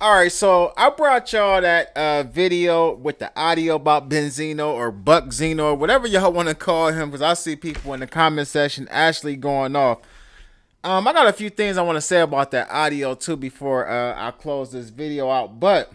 All right, so I brought y'all that video with the audio about Benzino or Buck Zeno or whatever y'all want to call him, because I see people in the comment section actually going off. I got a few things I want to say about that audio too before I close this video out. But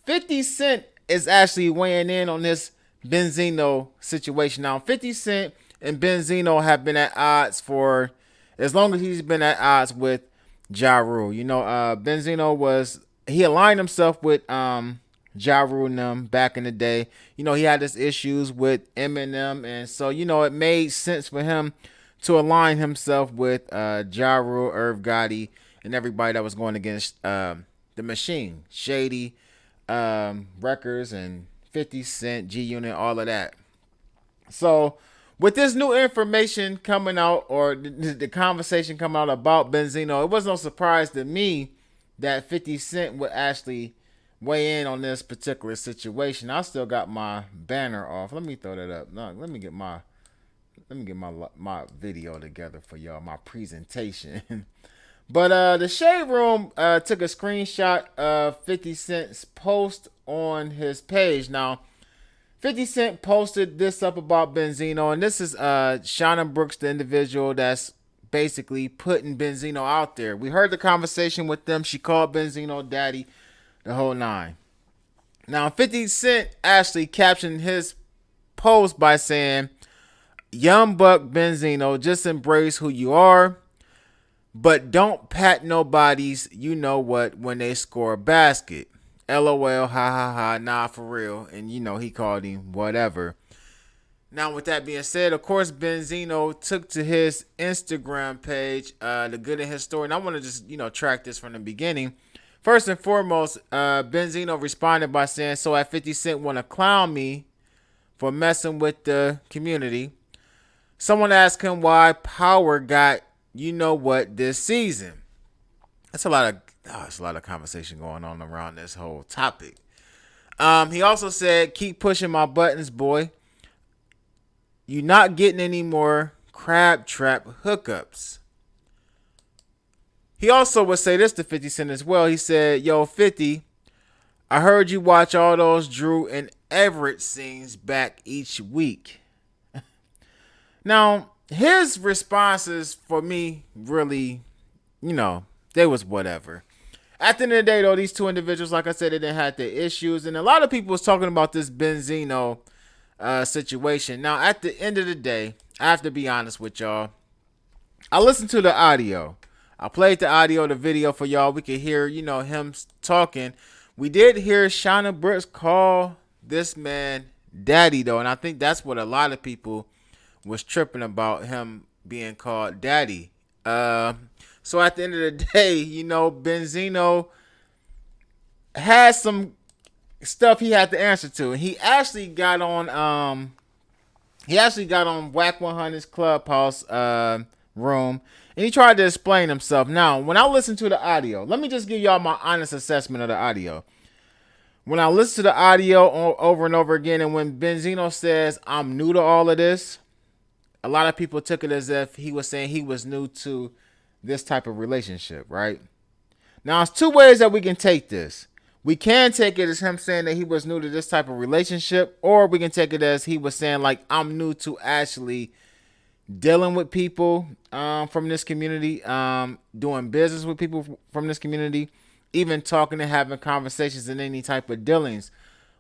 50 Cent is actually weighing in on this Benzino situation. Now, 50 Cent and Benzino have been at odds for as long as he's been at odds with Ja Rule. Benzino he aligned himself with Ja Rule and them back in the day. He had his issues with Eminem, and so it made sense for him to align himself with Ja Rule, Irv Gotti, and everybody that was going against the Machine, Shady, Records, and 50 Cent, G Unit, all of that. So, with this new information coming out, or the conversation coming out about Benzino, it was no surprise to me that 50 Cent would actually weigh in on this particular situation. I still got my banner off. Let me throw that up. No, let me get my video together for y'all, my presentation. But the Shade Room took a screenshot of 50 Cent's post on his page. Now, 50 Cent posted this up about Benzino, and this is Shauna Brooks, the individual that's basically putting Benzino out there. We heard the conversation with them. She called Benzino daddy, the whole nine. Now, 50 Cent actually captioned his post by saying, "Young Buck Benzino, just embrace who you are, but don't pat nobody's you know what when they score a basket. LOL, ha ha ha, nah, for real." And he called him whatever. Now, with that being said, of course, Benzino took to his Instagram page, the good in his story. And I want to just, track this from the beginning. First and foremost, Benzino responded by saying, "So at 50 Cent want to clown me for messing with the community. Someone asked him why Power got you know what this season." That's a lot of conversation going on around this whole topic. He also said, "Keep pushing my buttons, boy. You not getting any more crab trap hookups." He also would say this to 50 Cent as well. He said, "Yo, 50, I heard you watch all those Drew and Everett scenes back each week." Now, his responses for me really, they was whatever. At the end of the day, though, these two individuals, like I said, they didn't have their issues. And a lot of people was talking about this Benzino situation. Now, at the end of the day, I have to be honest with y'all. I listened to the audio. I played the audio, the video for y'all. We could hear, him talking. We did hear Shauna Brooks call this man daddy, though. And I think that's what a lot of people was tripping about, him being called daddy. So at the end of the day, Benzino has some stuff he had to answer to. And he actually got on Whack 100's Clubhouse room, and he tried to explain himself. Now, when I listen to the audio, let me just give y'all my honest assessment of the audio. When I listen to the audio over and over again, and when Benzino says, "I'm new to all of this," a lot of people took it as if he was saying he was new to this type of relationship, right? Now, it's two ways that we can take this. We can take it as him saying that he was new to this type of relationship, or we can take it as he was saying, like, "I'm new to actually dealing with people from this community, doing business with people from this community, even talking and having conversations and any type of dealings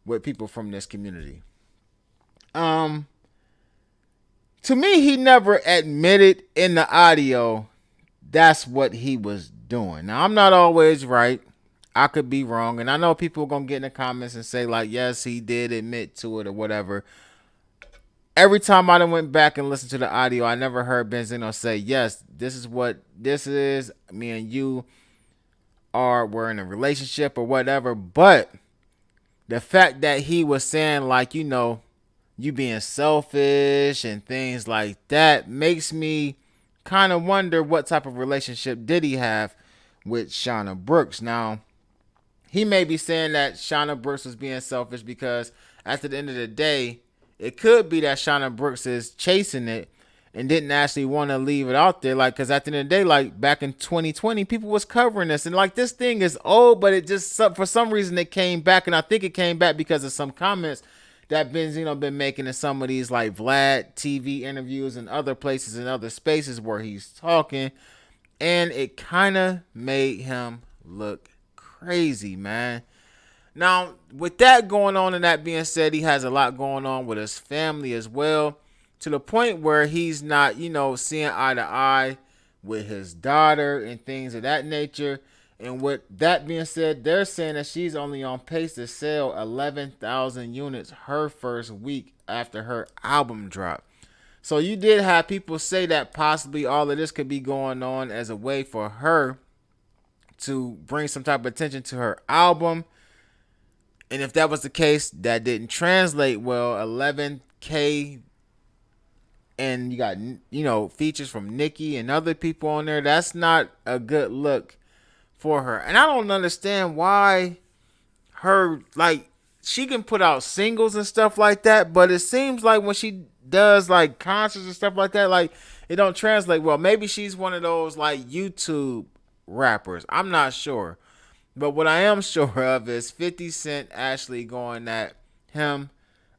with people from this community." To me, he never admitted in the audio that's what he was doing. Now, I'm not always right. I could be wrong. And I know people are going to get in the comments and say, like, yes, he did admit to it or whatever. Every time I went back and listened to the audio, I never heard Benzino say, "Yes, this is what this is. Me and you we're in a relationship," or whatever. But the fact that he was saying, like, you being selfish and things like that makes me kind of wonder what type of relationship did he have with Shauna Brooks. Now, he may be saying that Shauna Brooks was being selfish because at the end of the day, it could be that Shauna Brooks is chasing it and didn't actually want to leave it out there. Like, because at the end of the day, like back in 2020, people was covering this, and like this thing is old, but it just for some reason it came back, and I think it came back because of some comments that Benzino been making in some of these like Vlad TV interviews and other places and other spaces where he's talking, and it kind of made him look crazy, man. Now, with that going on and that being said, he has a lot going on with his family as well, to the point where he's not, seeing eye to eye with his daughter and things of that nature. And with that being said, they're saying that she's only on pace to sell 11,000 units her first week after her album drop. So you did have people say that possibly all of this could be going on as a way for her to bring some type of attention to her album. And if that was the case, that didn't translate well. 11K, and you got, features from Nicki and other people on there. That's not a good look for her. And I don't understand why her, like, she can put out singles and stuff like that, but it seems like when she does like concerts and stuff like that, like, it don't translate well. Maybe she's one of those like YouTube rappers. I'm not sure. But what I am sure of is 50 Cent actually going at him,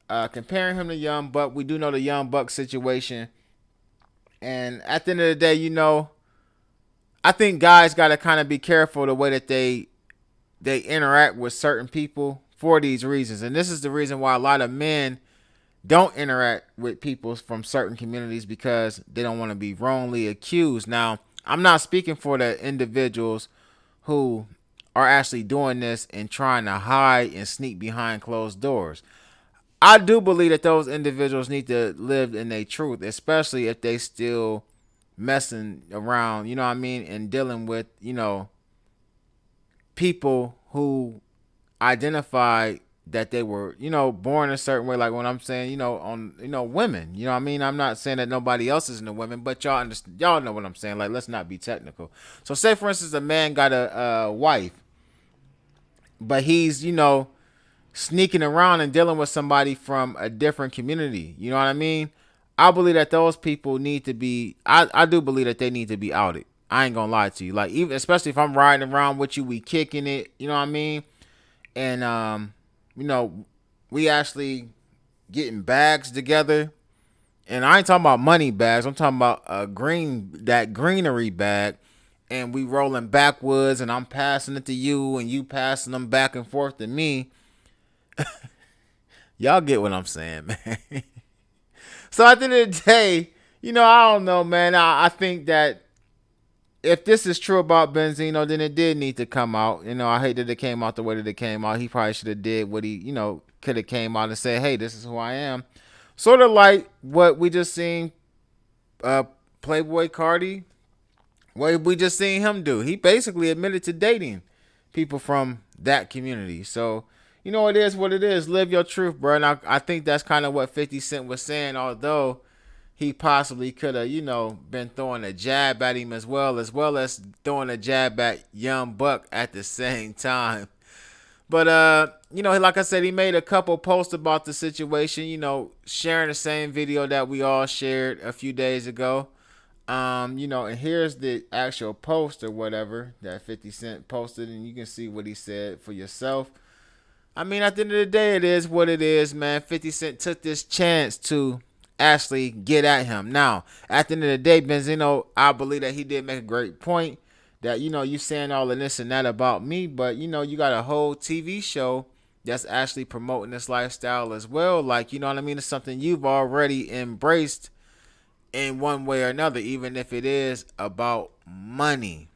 comparing him to Young Buck. We do know the Young Buck situation. And at the end of the day, I think guys got to kind of be careful the way that they interact with certain people for these reasons. And this is the reason why a lot of men don't interact with people from certain communities, because they don't want to be wrongly accused. Now, I'm not speaking for the individuals who are actually doing this and trying to hide and sneak behind closed doors. I do believe that those individuals need to live in their truth, especially if they still messing around, you know what I mean, and dealing with, people who identify that they were, born a certain way. Like when I'm saying, on, women, you know what I mean? I'm not saying that nobody else isn't a woman, but y'all understand, y'all know what I'm saying. Like, let's not be technical. So say, for instance, a man got a wife, but he's, sneaking around and dealing with somebody from a different community. You know what I mean? I believe that those people need to be, I do believe that they need to be outed. I ain't gonna lie to you. Like, even, especially if I'm riding around with you, we kicking it, you know what I mean? And, we actually getting bags together. And I ain't talking about money bags. I'm talking about that greenery bag. And we rolling backwoods, and I'm passing it to you, and you passing them back and forth to me. Y'all get what I'm saying, man. So at the end of the day, I don't know, man. I think that if this is true about Benzino, then it did need to come out. I hate that it came out the way that it came out. He probably should have did what he, could have came out and said, hey, this is who I am. Sort of like what we just seen Playboy Cardi, what we just seen him do. He basically admitted to dating people from that community. So, it is what it is. Live your truth, bro. And I think that's kind of what 50 Cent was saying, although he possibly could have, been throwing a jab at him as well as throwing a jab at Young Buck at the same time. But, like I said, he made a couple posts about the situation, sharing the same video that we all shared a few days ago. And here's the actual post or whatever that 50 Cent posted, and you can see what he said for yourself. I mean, at the end of the day, it is what it is, man. 50 Cent took this chance to actually get at him. Now, at the end of the day, Benzino, I believe that he did make a great point that, you saying all of this and that about me, but, you got a whole TV show that's actually promoting this lifestyle as well. Like, you know what I mean? It's something you've already embraced in one way or another, even if it is about money.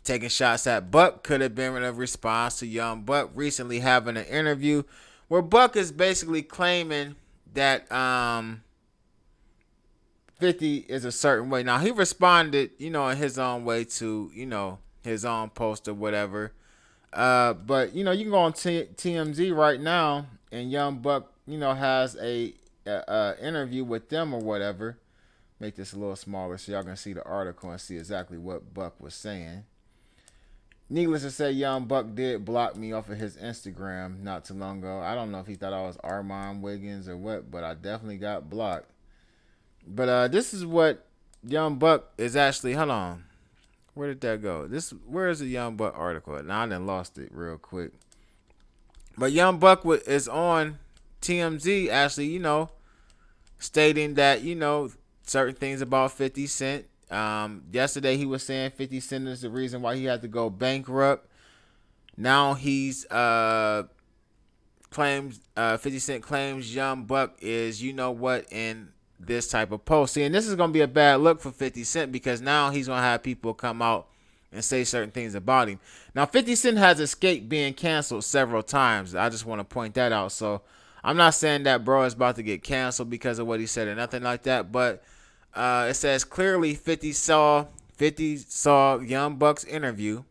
Taking shots at Buck could have been a response to Young Buck recently having an interview where Buck is basically claiming that 50 is a certain way. Now, he responded, in his own way to, his own post or whatever. But, you can go on TMZ right now, and Young Buck, has a interview with them or whatever. Make this a little smaller so y'all can see the article and see exactly what Buck was saying. Needless to say, Young Buck did block me off of his Instagram not too long ago. I don't know if he thought I was Armand Wiggins or what, but I definitely got blocked. But this is what Young Buck is actually. Hold on, where did that go? Where is the Young Buck article? Now I done lost it real quick. But Young Buck is on TMZ actually, stating that certain things about 50 Cent. Yesterday he was saying 50 Cent is the reason why he had to go bankrupt. Now he's claims 50 Cent claims Young Buck is in this type of post. See, and this is gonna be a bad look for 50 Cent because now he's gonna have people come out and say certain things about him. Now 50 Cent has escaped being canceled several times. I just want to point that out. So I'm not saying that bro is about to get canceled because of what he said or nothing like that, but it says clearly 50 saw Young Buck's interview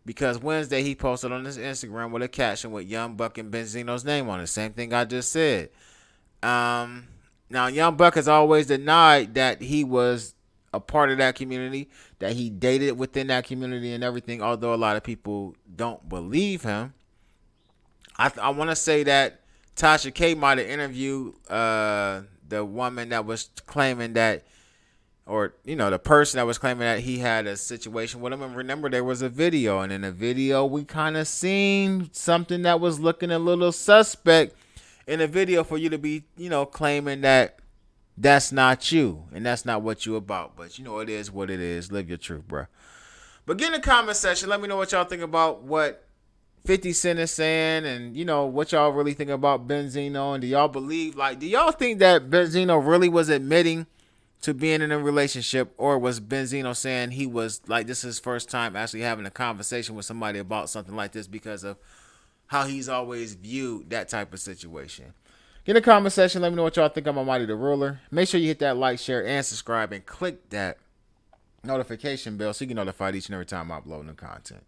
because Wednesday he posted on his Instagram with a caption with Young Buck and Benzino's name on it. Same thing I just said. Now Young Buck has always denied that he was a part of that community, that he dated within that community and everything, although a lot of people don't believe him. I want to say that Tasha K might have interviewed the woman that was claiming that, or the person that was claiming that he had a situation with him. And remember, there was a video, and in the video we kind of seen something that was looking a little suspect in the video for you to be claiming that that's not you and that's not what you about. But it is what it is. Live your truth, bro. But get in the comment section, let me know what y'all think about what 50 Cent is saying, and what y'all really think about Benzino. And do y'all do y'all think that Benzino really was admitting to being in a relationship, or was Benzino saying he was like, this is his first time actually having a conversation with somebody about something like this because of how he's always viewed that type of situation? Get in the comment section, let me know what y'all think. I'm Almighty the Ruler. Make sure you hit that like, share, and subscribe, and click that notification bell so you get notified each and every time I upload new content.